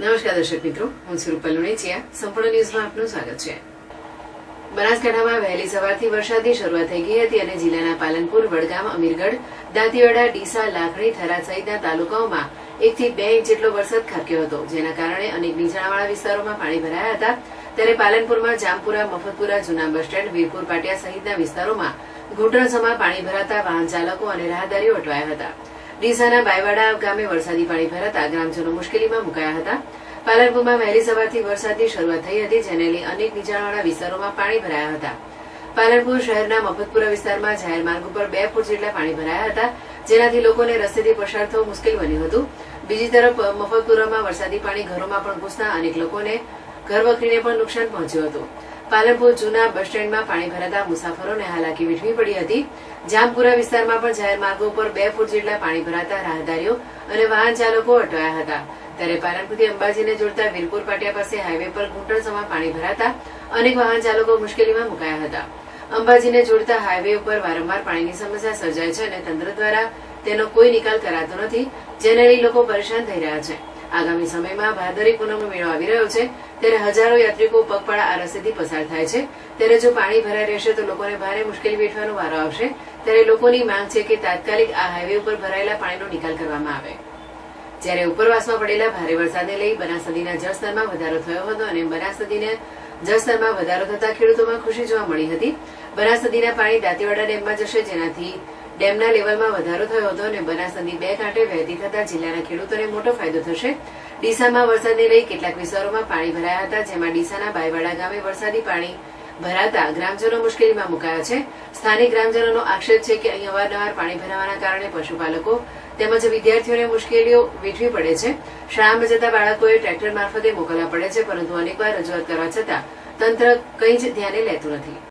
નમસ્કાર દર્શક મિત્રો, હું છું રૂપલ લુણેચિયા. સંપૂર્ણ ન્યૂઝમાં આપનું સ્વાગત છે. બનાસકાંઠામાં વહેલી સવારથી વરસાદની શરૂઆત થઈ ગઈ હતી અને જિલ્લાના પાલનપુર, વડગામ, અમીરગઢ, દાંતીવાડા, ડીસા, લાખણી, થરાદ સહિતના તાલુકાઓમાં 1 થી 2 ઇંચ જેટલો વરસાદ ખાબક્યો હતો, જેના કારણે અનેક નીચાણવાળા વિસ્તારોમાં પાણી ભરાયા હતા. ત્યારે પાલનપુરમાં જામપુરા, મફતપુરા, જૂના બસ સ્ટેન્ડ, વીરપુર પાટિયા સહિતના વિસ્તારોમાં ઘૂંટણસમાં પાણી ભરાતા વાહન ચાલકો અને રાહદારીઓ અટવાયા હતા. ડીસાના બાયવાડા ગામે વરસાદી પાણી ભરાતા ગ્રામજનો મુશ્કેલીમાં મુકાયા હતા. પાલનપુરમાં વહેલી સવારથી વરસાદની શરૂઆત થઈ હતી, જેને લઈ અનેક નીચાણવાળા વિસ્તારોમાં પાણી ભરાયા હતા. પાલનપુર શહેરના મફતપુરા વિસ્તારમાં જાહેર માર્ગ ઉપર 2 ફૂટ જેટલા પાણી ભરાયા હતા, જેનાથી લોકોને રસ્તેથી પસાર થવું મુશ્કેલ બન્યું હતું. બીજી તરફ મફતપુરામાં વરસાદી પાણી ઘરોમાં પણ ઘૂસતા અનેક લોકોને ઘરવખરીને પણ નુકસાન પહોંચ્યું હતું. પાલનપુર જૂના બસ સ્ટેન્ડમાં પાણી ભરાતા મુસાફરોને હાલાકી વેઠવી પડી હતી. જામપુરા વિસ્તારમાં પણ જાહેર માર્ગો ઉપર 2 ફૂટ જેટલા પાણી ભરાતા રાહદારીઓ અને વાહન ચાલકો અટવાયા હતા. ત્યારે પાલનપુરથી અંબાજીને જોડતા વીરપુર પાટિયા પાસે હાઈવે પર ઘૂંટણસમાં પાણી ભરાતા અનેક વાહન ચાલકો મુશ્કેલીમાં મુકાયા હતા. અંબાજીને જોડતા હાઈવે ઉપર વારંવાર પાણીની સમસ્યા સર્જાય છે અને તંત્ર દ્વારા તેનો કોઈ નિકાલ કરાતો નથી, જેને લઈ લોકો પરેશાન થઈ રહ્યા છે. આગામી સમયમાં ભાદરવી પૂનમનો મેળો આવી રહ્યો છે, ત્યારે હજારો યાત્રિકો પગપાળા આ રસ્તેથી પસાર થાય છે. ત્યારે જો પાણી ભરાઈ રહેશે તો લોકોને ભારે મુશ્કેલી વેઠવાનો વારો આવશે. ત્યારે લોકોની માંગ છે કે તાત્કાલિક આ હાઈવે ઉપર ભરાયેલા પાણીનો નિકાલ કરવામાં આવે. જ્યારે ઉપરવાસમાં પડેલા ભારે વરસાદને લઈ બનાસ નદીના જળસ્તરમાં વધારો થયો હતો અને બનાસ નદીના જળસ્તરમાં વધારો થતા ખેડૂતોમાં ખુશી જોવા મળી હતી. બનાસ નદીના પાણી દાંતીવાડા ડેમમાં જશે, જેનાથી ડેમના લેવલમાં વધારો થયો હતો અને બનાસ નદી 2 કાંઠે વહેતી થતા જિલ્લાના ખેડૂતોને મોટો ફાયદો થશે. ડીસામાં વરસાદને લઈ કેટલાક વિસ્તારોમાં પાણી ભરાયા હતા, જેમાં ડીસાના બાયવાડા ગામે વરસાદી પાણી ભરાતા ગ્રામજનો મુશ્કેલીમાં મુકાયા છે. સ્થાનિક ગ્રામજનોનો આક્ષેપ છે કે અહીં અવારનવાર પાણી ભરાવાના કારણે પશુપાલકો તેમજ વિદ્યાર્થીઓને મુશ્કેલીઓ વેઠવી પડે છે. શાળામાં જતા બાળકોએ ટ્રેક્ટર મારફતે મોકલવા પડે છે, પરંતુ અનેકવાર રજૂઆત કરવા છતાં તંત્ર કંઈ જ ધ્યાને લેતું નથી.